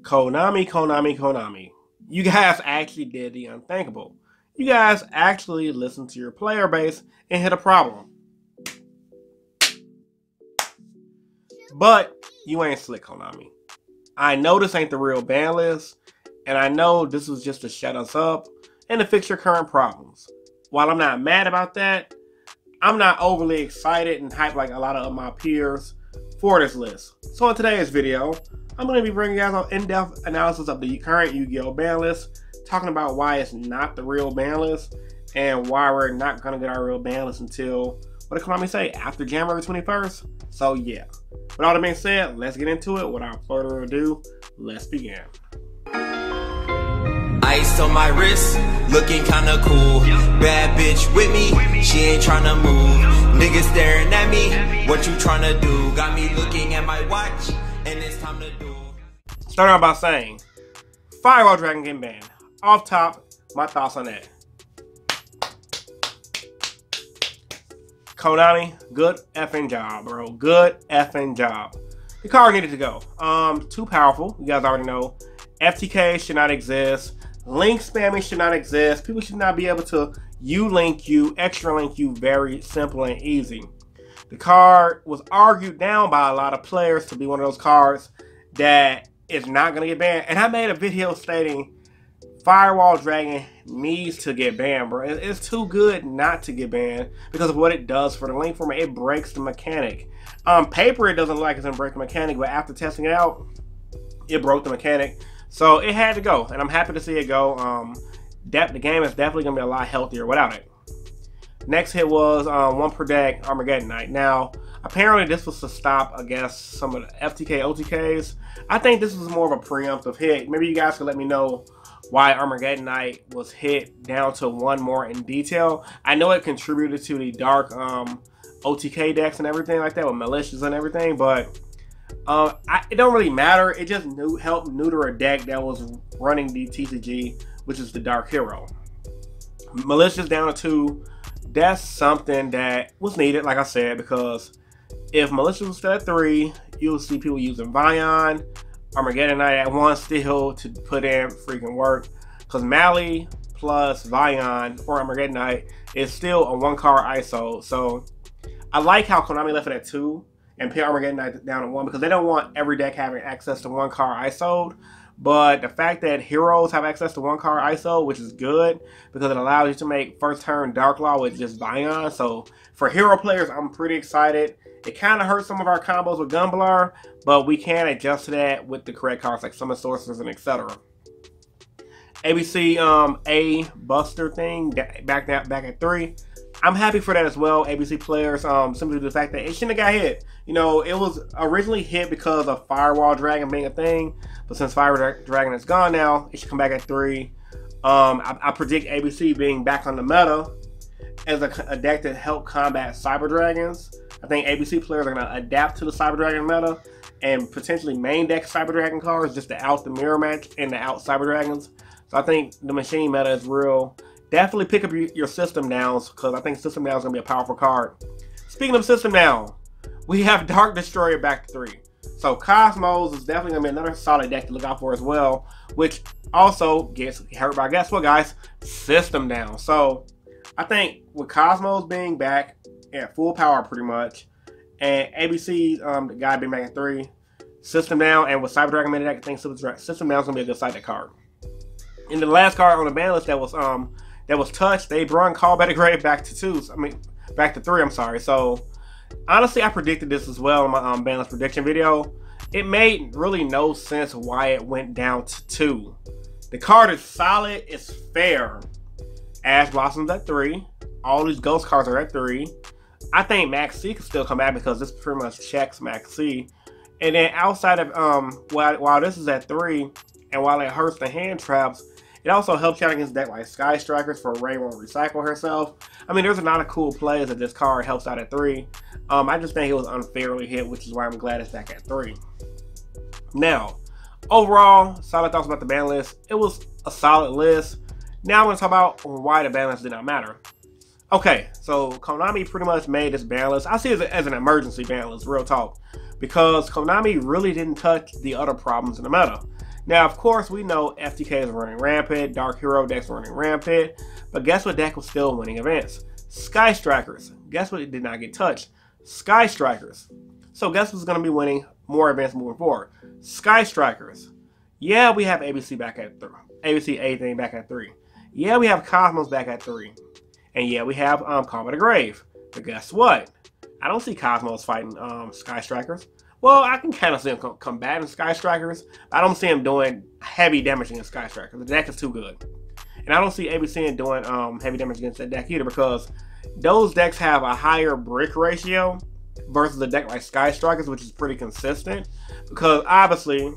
Konami. You guys actually did the unthinkable. You guys actually listened to your player base and hit a problem. But you ain't slick, Konami. I know this ain't the real ban list, and I know this was just to shut us up and to fix your current problems. While I'm not mad about that, I'm not overly excited and hyped like a lot of my peers for this list. So in today's video, I'm going to be bringing you guys an in-depth analysis of the current Yu-Gi-Oh ban list, talking about why it's not the real ban list, and why we're not going to get our real ban list until, what did Konami say, after January 21st? So yeah, with all that being said, let's get into it. Without further ado, let's begin. Ice on my wrist, looking kinda cool. Bad bitch with me, she ain't tryna move. Niggas staring at me, what you tryna do? Got me looking at my watch, and it's time to do. Start out by saying, Firewall Dragon getting banned. Off top, my thoughts on that. Konami, good effing job, bro. Good effing job. The card needed to go. Too powerful. You guys already know. FTK should not exist. Link spamming should not exist. People should not be able to U-link you, extra link you, very simple and easy. The card was argued down by a lot of players to be one of those cards that is not going to get banned. And I made a video stating Firewall Dragon needs to get banned, bro. It's too good not to get banned because of what it does for the link format. It breaks the mechanic. On paper, it doesn't like it's going to break the mechanic, but after testing it out, it broke the mechanic. So it had to go, and I'm happy to see it go. The game is definitely going to be a lot healthier without it. Next hit was 1 per deck Armageddon Night. Now, apparently this was to stop, I guess, some of the FTK OTKs. I think this was more of a preemptive hit. Maybe you guys can let me know why Armageddon Night was hit down to 1 more in detail. I know it contributed to the dark OTK decks and everything like that with malicious and everything, but it don't really matter. It just helped neuter a deck that was running the TCG, which is the Dark Hero. Malicious down to 2. That's something that was needed, like I said, because if Malicious was still at 3, you'll see people using Vion, Armageddon Night at 1 still to put in freaking work. Because Mally plus Vion or Armageddon Night is still a 1-card ISO. So I like how Konami left it at 2. And put Armageddon Night down to 1 because they don't want every deck having access to 1-card ISO. But the fact that heroes have access to 1-card ISO, which is good because it allows you to make first turn Dark Law with just Vion. So for hero players, I'm pretty excited. It kind of hurts some of our combos with Gunblur, but we can adjust to that with the correct cards like Summon Sorcerers and etc. ABC A Buster thing back at 3. I'm happy for that as well. ABC players, simply the fact that it shouldn't have got hit. You know, it was originally hit because of Firewall Dragon being a thing, but since Firewall Dragon is gone now, it should come back at 3. I predict ABC being back on the meta as a deck to help combat Cyber Dragons. I think ABC players are going to adapt to the Cyber Dragon meta and potentially main deck Cyber Dragon cards just to out the mirror match and to out Cyber Dragons. So I think the machine meta is real. Definitely pick up your system downs because I think system down is going to be a powerful card. Speaking of system down, we have Dark Destroyer back to 3. So Cosmos is definitely going to be another solid deck to look out for as well, which also gets hurt by, guess what guys, system down. So I think with Cosmos being back at full power pretty much, and ABC, the guy being back at 3, system down, and with Cyber Dragon mid deck, I think system down is going to be a good side deck card. And the last card on the ban list that was touched, they brought Callback Grave back to 2. I mean, back to 3. I'm sorry. So honestly, I predicted this as well in my banlist prediction video. It made really no sense why it went down to 2. The card is solid. It's fair. Ash Blossoms at 3. All these ghost cards are at 3. I think Max C can still come back because this pretty much checks Max C. And then outside of while this is at 3, and while it hurts the hand traps, it also helps you out against deck like Sky Strikers for RAYE won't recycle herself. I mean, there's a lot of cool plays that this card helps out at 3. I just think it was unfairly hit, which is why I'm glad it's back at 3. Now, overall, solid thoughts about the ban list. It was a solid list. Now I'm going to talk about why the ban list did not matter. Okay, so Konami pretty much made this ban list. I see it as an emergency ban list, real talk. Because Konami really didn't touch the other problems in the meta. Now, of course, we know FTK is running rampant, Dark Hero decks running rampant, but guess what deck was still winning events? Sky Strikers. Guess what did not get touched? Sky Strikers. So guess what's going to be winning more events moving forward? Sky Strikers. Yeah, we have ABC back at 3. ABC A-Thing back at 3. Yeah, we have Cosmos back at 3. And yeah, we have Call of the Grave. But guess what? I don't see Cosmos fighting Sky Strikers. Well, I can kind of see him combating Sky Strikers. But I don't see him doing heavy damage against Sky Strikers. The deck is too good. And I don't see ABC doing heavy damage against that deck either, because those decks have a higher brick ratio versus a deck like Sky Strikers, which is pretty consistent. Because obviously,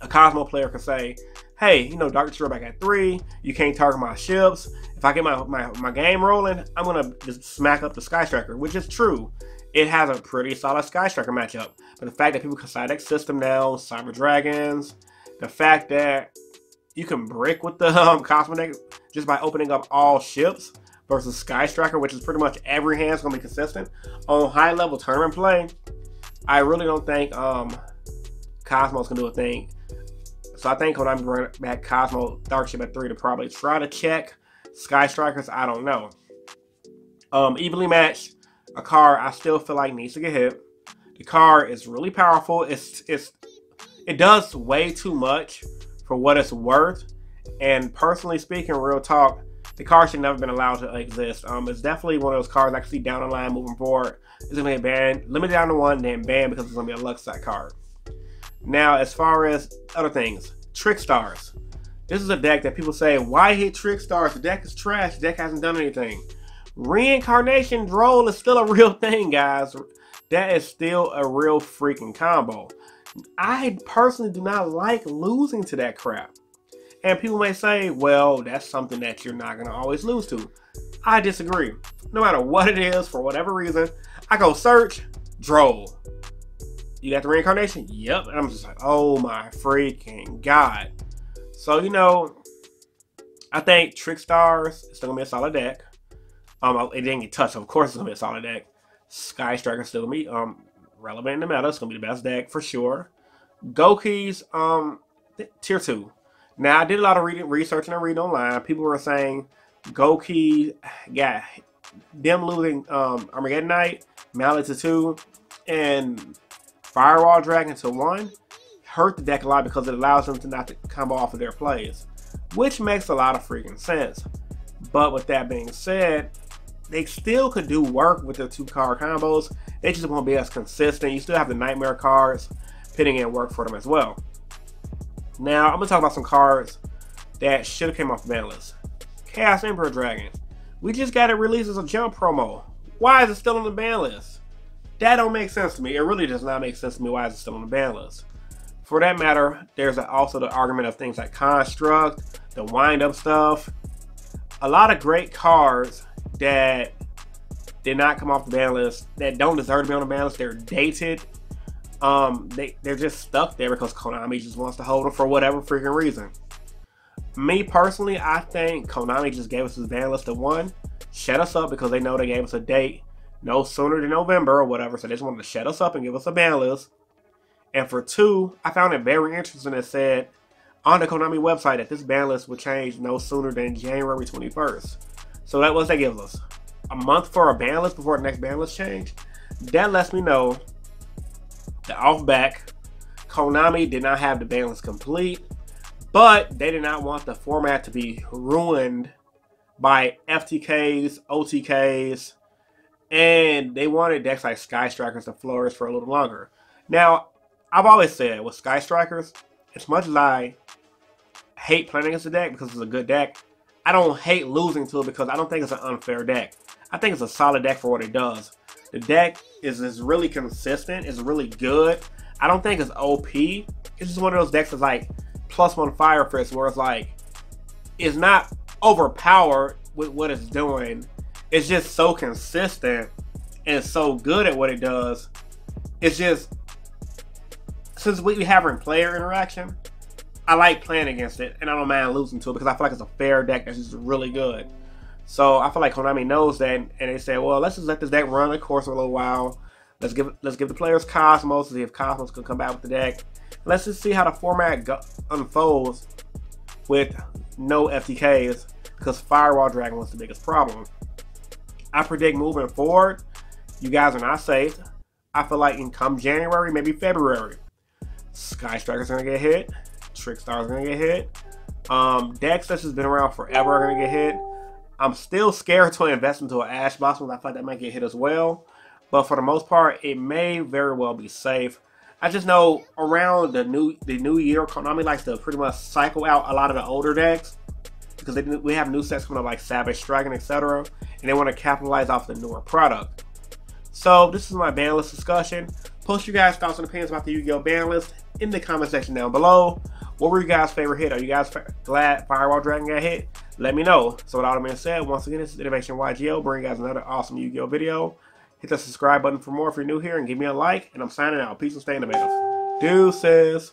a Cosmo player could say, hey, you know, Dark Destroyer back at 3, you can't target my ships. If I get my game rolling, I'm going to just smack up the Sky Striker, which is true. It has a pretty solid Sky Striker matchup. But the fact that people can side deck system now, Cyber Dragons, the fact that you can brick with the Cosmo deck just by opening up all ships versus Sky Striker, which is pretty much every hand's going to be consistent. On high level tournament play, I really don't think Cosmos can do a thing. So I think Konami bring back Cosmo Dark Ship at 3 to probably try to check Sky Strikers. I don't know. Evenly Matched, a card I still feel like needs to get hit. The card is really powerful. It does way too much for what it's worth. And personally speaking, real talk, the card should never been allowed to exist. It's definitely one of those cards I can see down the line moving forward. It's going to get banned, limited down to 1, then banned because it's going to be a luck set card. Now, as far as other things, TRICKSTARs. This is a deck that people say, why hit TRICKSTARs? The deck is trash. The deck hasn't done anything. Reincarnation Droll is still a real thing, guys. That is still a real freaking combo. I personally do not like losing to that crap. And people may say, well, that's something that you're not going to always lose to. I disagree. No matter what it is, for whatever reason, I go search, Droll. You got the reincarnation? Yep. And I'm just like, oh my freaking God. So, you know, I think TRICKSTARs is still going to be a solid deck. It didn't get touched, so of course it's going to be a solid deck. Sky Striker still going to be relevant in the meta. It's going to be the best deck for sure. Goki's tier 2. Now, I did a lot of research and reading online. People were saying Goki got them losing Armageddon Knight, Mallet to 2, and Firewall Dragon to 1 hurt the deck a lot because it allows them to not to combo off of their plays, which makes a lot of freaking sense. But with that being said, they still could do work with the 2-card combos. They just won't be as consistent. You still have the Nightmare cards pitting in work for them as well. Now, I'm going to talk about some cards that should have came off the ban list. Chaos Emperor Dragon. We just got it released as a jump promo. Why is it still on the ban list? That don't make sense to me. It really does not make sense to me why is it still on the ban list. For that matter, there's also the argument of things like Construct, the wind-up stuff. A lot of great cards that did not come off the ban list, that don't deserve to be on the ban list. They're dated. They're just stuck there because Konami just wants to hold them for whatever freaking reason. Me personally, I think Konami just gave us this ban list to 1, shut us up because they know they gave us a date no sooner than November or whatever, so they just wanted to shut us up and give us a ban list. And for 2, I found it very interesting. It said on the Konami website that this ban list would change no sooner than January 21st. So that was, they give us a month for a ban list before the next ban list change. That lets me know that off back, Konami did not have the ban list complete, but they did not want the format to be ruined by FTKs, OTKs, and they wanted decks like Sky Strikers to flourish for a little longer. Now, I've always said with Sky Strikers, as much as I hate playing against the deck because it's a good deck, I don't hate losing to it because I don't think it's an unfair deck. I think it's a solid deck for what it does. The deck is really consistent. It's really good. I don't think it's OP. It's just one of those decks that's like +1 Fire Fist where it's like, it's not overpowered with what it's doing. It's just so consistent and so good at what it does. It's just, since we having player interaction, I like playing against it and I don't mind losing to it because I feel like it's a fair deck that's just really good. So I feel like Konami knows that, and they say, well, let's just let this deck run the course for a little while. Let's give the players Cosmos to see if Cosmos can come back with the deck. Let's just see how the format unfolds with no FTKs, because Firewall Dragon was the biggest problem. I predict moving forward, you guys are not safe. I feel like in come January, maybe February, Sky Striker's gonna get hit, TRICKSTAR's gonna get hit. Decks that's just been around forever are gonna get hit. I'm still scared to invest into an Ash Blossom. I feel like that might get hit as well. But for the most part, it may very well be safe. I just know around the new year, Konami likes to pretty much cycle out a lot of the older decks, because we have new sets coming up like Savage Dragon, etc. And they want to capitalize off the newer product. So this is my ban list discussion. Post your guys' thoughts and opinions about the Yu-Gi-Oh! Ban list in the comment section down below. What were your guys' favorite hit? Are you guys glad Firewall Dragon got hit? Let me know. So with all that being said, once again, this is InnovationYGO, bringing you guys another awesome Yu-Gi-Oh! video. Hit the subscribe button for more if you're new here, and give me a like. And I'm signing out. Peace and stay innovative. Deuces.